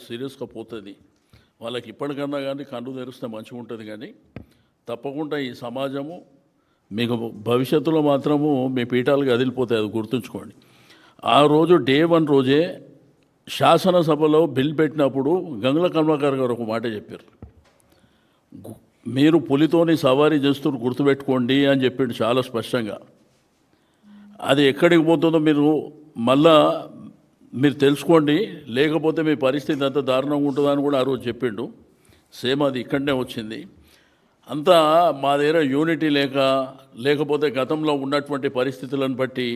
సీరియస్గా పోతుంది. వాళ్ళకి ఇప్పటికన్నా కానీ కన్ను తెరిస్తే మంచిగా ఉంటుంది. కానీ తప్పకుండా ఈ సమాజము మీకు భవిష్యత్తులో మాత్రము మీ పీఠాలుగా కదిలిపోతాయి, అది గుర్తుంచుకోండి. ఆ రోజు డే 1 రోజే శాసనసభలో బిల్ పెట్టినప్పుడు గంగుల కమలాకర్ గారు ఒక మాట చెప్పారు, మీరు పులితోని సవారీ చేస్తూ గుర్తుపెట్టుకోండి అని చెప్పిండు చాలా స్పష్టంగా. అది ఎక్కడికి పోతుందో మళ్ళా మీరు తెలుసుకోండి, లేకపోతే మీ పరిస్థితి అంత దారుణంగా ఉంటుందని కూడా ఆ రోజు చెప్పిండు. సేమ్ అది ఇక్కడనే వచ్చింది. అంతా మా దగ్గర యూనిటీ లేకపోతే గతంలో ఉన్నటువంటి పరిస్థితులను బట్టి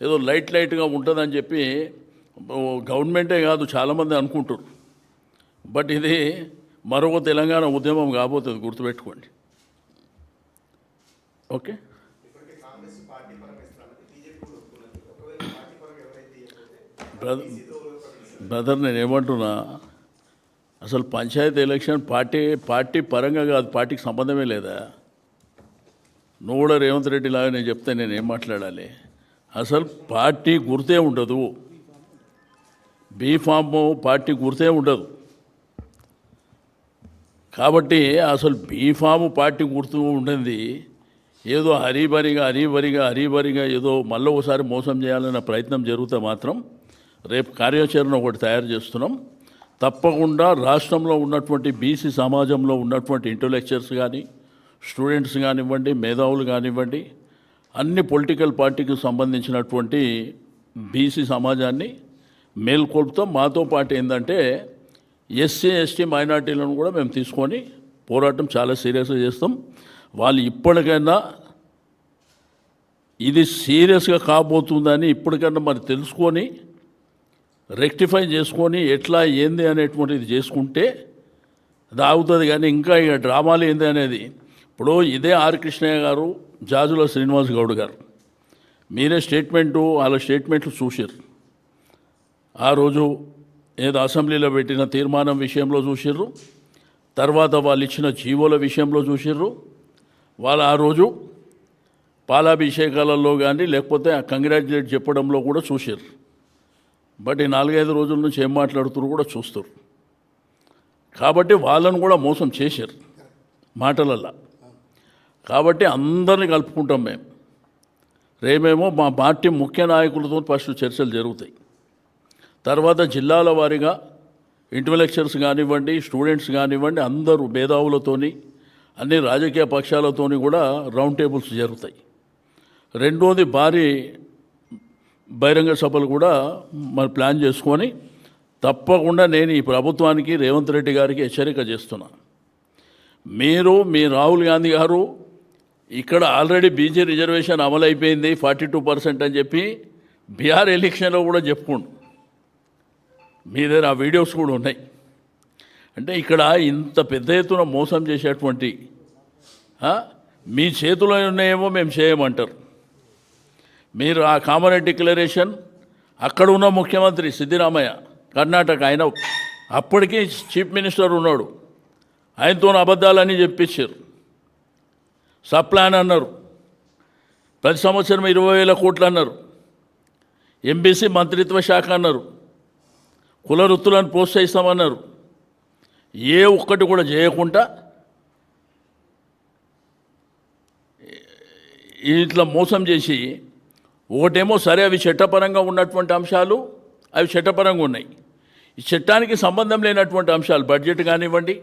ఏదో లైట్గా ఉంటుందని చెప్పి గవర్నమెంటే కాదు చాలామంది అనుకుంటారు. బట్ ఇది మరొక తెలంగాణ ఉద్యమం కాబోతుంది, గుర్తుపెట్టుకోండి. ఓకే బ్రదర్, నేను ఏమంటున్నా, అసలు పంచాయతీ ఎలక్షన్ పార్టీ పరంగా కాదు, పార్టీకి సంబంధమే లేదా? నువ్వు కూడా రేవంత్ రెడ్డి లాగా నేను చెప్తే నేను ఏం మాట్లాడాలి? అసలు పార్టీ గుర్తే ఉండదు, బీఫామ్ పార్టీ గుర్తే ఉండదు. కాబట్టి అసలు బీఫామ్ పార్టీ గుర్తు ఉంటుంది. ఏదో హరీబరిగా ఏదో మళ్ళీ ఒకసారి మోసం చేయాలన్న ప్రయత్నం జరిగితే మాత్రం రేపు కార్యాచరణ ఒకటి తయారు చేస్తున్నాం. తప్పకుండా రాష్ట్రంలో ఉన్నటువంటి బీసీ సమాజంలో ఉన్నటువంటి ఇంటలెక్చువల్స్ కానీ, స్టూడెంట్స్ కానివ్వండి, మేధావులు కానివ్వండి, అన్ని పొలిటికల్ పార్టీకి సంబంధించినటువంటి బీసీ సమాజాన్ని మేల్కొల్పుతాం. మాతో పాటు ఏంటంటే ఎస్సీ ఎస్టీ మైనార్టీలను కూడా మేము తీసుకొని పోరాటం చాలా సీరియస్గా చేస్తాం. వాళ్ళు ఇప్పటికైనా ఇది సీరియస్గా కాబోతుందని ఇప్పటికన్నా మరి తెలుసుకొని రెక్టిఫై చేసుకొని ఎట్లా ఏంది అనేటువంటిది చేసుకుంటే అది ఆగుతుంది. కానీ ఇంకా ఇక డ్రామాలు ఏంది అనేది, ఇప్పుడు ఇదే ఆర్ కృష్ణయ్య గారు, జాజుల శ్రీనివాస్ గౌడ్ గారు, మీరే వాళ్ళ స్టేట్మెంట్లు చూసారు. ఆ రోజు ఏదో అసెంబ్లీలో పెట్టిన తీర్మానం విషయంలో చూసిర్రు, తర్వాత వాళ్ళు ఇచ్చిన జీవోల విషయంలో చూసిర్రు, వాళ్ళు ఆ రోజు పాలాభిషేకాలలో కానీ లేకపోతే కంగ్రాచులేట్ చెప్పడంలో కూడా చూసారు. బట్ ఈ 4-5 రోజుల నుంచి ఏం మాట్లాడుతున్నారు కూడా చూస్తారు. కాబట్టి వాళ్ళను కూడా మోసం చేశారు మాటలల్లో. కాబట్టి అందరినీ కలుపుకుంటాం మేము. రేమేమో మా పార్టీ ముఖ్య నాయకులతో ఫస్ట్ చర్చలు జరుగుతాయి. తర్వాత జిల్లాల వారీగా ఇంటలెక్చువల్స్ కానివ్వండి, స్టూడెంట్స్ కానివ్వండి, అందరూ మేధావులతోని అన్ని రాజకీయ పక్షాలతోని కూడా రౌండ్ టేబుల్స్ జరుగుతాయి. రెండోది భారీ బహిరంగ సభలు కూడా మరి ప్లాన్ చేసుకొని తప్పకుండా నేను ఈ ప్రభుత్వానికి, రేవంత్ రెడ్డి గారికి హెచ్చరిక చేస్తున్నా. మీ రాహుల్ గాంధీ గారు ఇక్కడ ఆల్రెడీ బీసీ రిజర్వేషన్ అమలైపోయింది 42% అని చెప్పి బీహార్ ఎలక్షన్లో కూడా చెప్పుకోండి. మీ దగ్గర ఆ వీడియోస్ కూడా ఉన్నాయి. అంటే ఇక్కడ ఇంత పెద్ద ఎత్తున మోసం చేసేటువంటి మీ చేతిలో ఉన్నాయేమో మేము చేయమంటారు. మీరు ఆ కామన్ డిక్లరేషన్ అక్కడ ఉన్న ముఖ్యమంత్రి సిద్దిరామయ్య కర్ణాటక, ఆయన అప్పటికీ చీఫ్ మినిస్టర్ ఉన్నాడు, ఆయనతో అబద్ధాలని చెప్పించారు. సప్లాన్ అన్నారు, ప్రతి సంవత్సరం 20,000 కోట్లు అన్నారు, ఎంబీసీ మంత్రిత్వ శాఖ అన్నారు, కుల వృత్తులను ప్రోత్సహిస్తామన్నారు. ఏ ఒక్కటి కూడా చేయకుండా ఇట్లా మోసం చేసి, ఒకటేమో సరే అవి చట్టపరంగా ఉన్నటువంటి అంశాలు, అవి చట్టపరంగా ఉన్నాయి. ఈ చట్టానికి సంబంధం లేనటువంటి అంశాలు, బడ్జెట్ కానివ్వండి,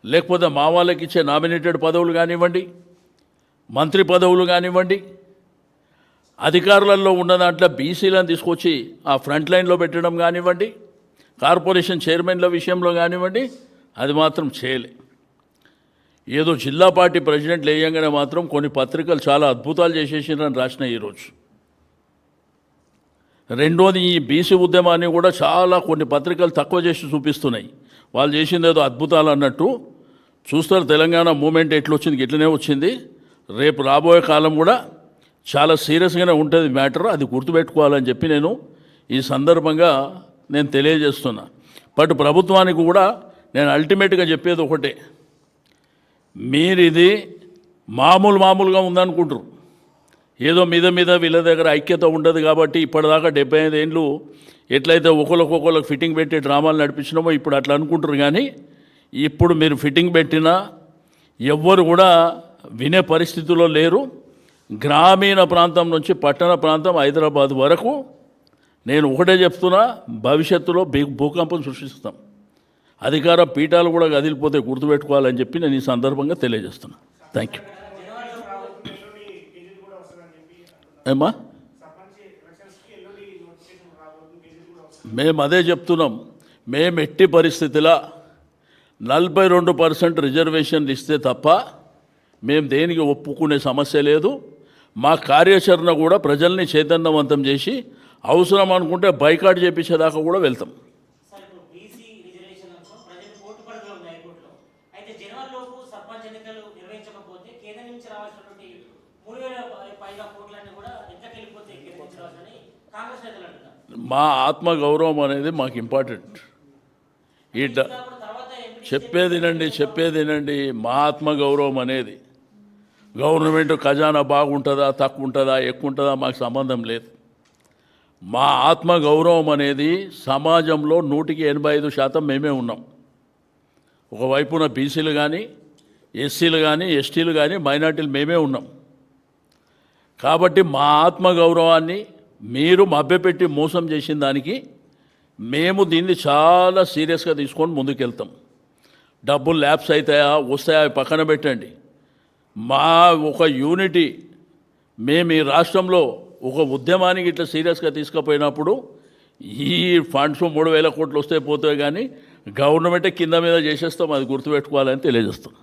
లేకపోతే మా వాళ్ళకి ఇచ్చే నామినేటెడ్ పదవులు కానివ్వండి, మంత్రి పదవులు కానివ్వండి, అధికారులలో ఉన్న దాంట్లో బీసీలను తీసుకొచ్చి ఆ ఫ్రంట్ లైన్లో పెట్టడం కానివ్వండి, కార్పొరేషన్ చైర్మన్ల విషయంలో కానివ్వండి, అది మాత్రం చేయలే. ఏదో జిల్లా పార్టీ ప్రెసిడెంట్లు వేయంగానే మాత్రం కొన్ని పత్రికలు చాలా అద్భుతాలు చేసేసినని రాసినాయి ఈరోజు. రెండోది, ఈ బీసీ ఉద్యమాన్ని కూడా చాలా కొన్ని పత్రికలు తక్కువ చేసి చూపిస్తున్నాయి. వాళ్ళు చేసింది ఏదో అద్భుతాలు అన్నట్టు చూస్తారు. తెలంగాణ మూమెంట్ ఎట్లొచ్చింది ఇట్లనే వచ్చింది. రేపు రాబోయే కాలం కూడా చాలా సీరియస్గానే ఉంటుంది మ్యాటర్, అది గుర్తుపెట్టుకోవాలని చెప్పి నేను ఈ సందర్భంగా నేను తెలియజేస్తున్నా. బట్ ప్రభుత్వానికి కూడా నేను అల్టిమేట్గా చెప్పేది ఒకటే, మీరు ఇది మామూలుగా ఉందనుకుంటారు. ఏదో మీద మీద వీళ్ళ దగ్గర ఐక్యత ఉండదు కాబట్టి ఇప్పటిదాకా 75 ఏళ్ళు ఎట్లయితే ఒకరికి ఫిట్టింగ్ పెట్టి డ్రామాలు నడిపించినామో ఇప్పుడు అట్లా అనుకుంటారు. కానీ ఇప్పుడు మీరు ఫిట్టింగ్ పెట్టినా ఎవ్వరు కూడా వినే పరిస్థితిలో లేరు. గ్రామీణ ప్రాంతం నుంచి పట్టణ ప్రాంతం హైదరాబాద్ వరకు నేను ఒకటే చెప్తున్నా, భవిష్యత్తులో భూకంపం సృష్టిస్తాం. అధికార పీఠాలు కూడా కదిలిపోతే గుర్తుపెట్టుకోవాలని చెప్పి నేను ఈ సందర్భంగా తెలియజేస్తున్నా. Thank you. ఏమా మేము అదే చెప్తున్నాం. మేము ఎట్టి పరిస్థితిలో 42% రిజర్వేషన్లు ఇస్తే తప్ప మేము దేనికి ఒప్పుకునే సమస్య లేదు. మా కార్యాచరణ కూడా ప్రజల్ని చైతన్యవంతం చేసి అవసరం అనుకుంటే బైకాట్ చేపించేదాకా కూడా వెళ్తాం. మా ఆత్మగౌరవం అనేది మాకు ఇంపార్టెంట్. చెప్పేదినండి. మా ఆత్మగౌరవం అనేది గవర్నమెంట్ ఖజానా బాగుంటుందా తక్కువ ఉంటుందా ఎక్కువ ఉంటుందా మాకు సంబంధం లేదు. మా ఆత్మగౌరవం అనేది సమాజంలో 185% మేమే ఉన్నాం. ఒకవైపున బీసీలు కానీ ఎస్సీలు కానీ ఎస్టీలు కానీ మైనార్టీలు మేమే ఉన్నాం. కాబట్టి మా ఆత్మగౌరవాన్ని మీరు మభ్యపెట్టి మోసం చేసిన దానికి మేము దీన్ని చాలా సీరియస్గా తీసుకొని ముందుకెళ్తాం. డబ్బులు ల్యాప్స్ అవుతాయా వస్తాయా పక్కన పెట్టండి. మా ఒక యూనిటీ మేము ఈ రాష్ట్రంలో ఒక ఉద్యమానికి ఇట్లా సీరియస్గా తీసుకుపోయినప్పుడు ఈ ఫండ్స్ 3,000 కోట్లు వస్తే పోతాయి, కానీ గవర్నమెంటే కింద మీద చేసేస్తాం. అది గుర్తుపెట్టుకోవాలని తెలియజేస్తాం.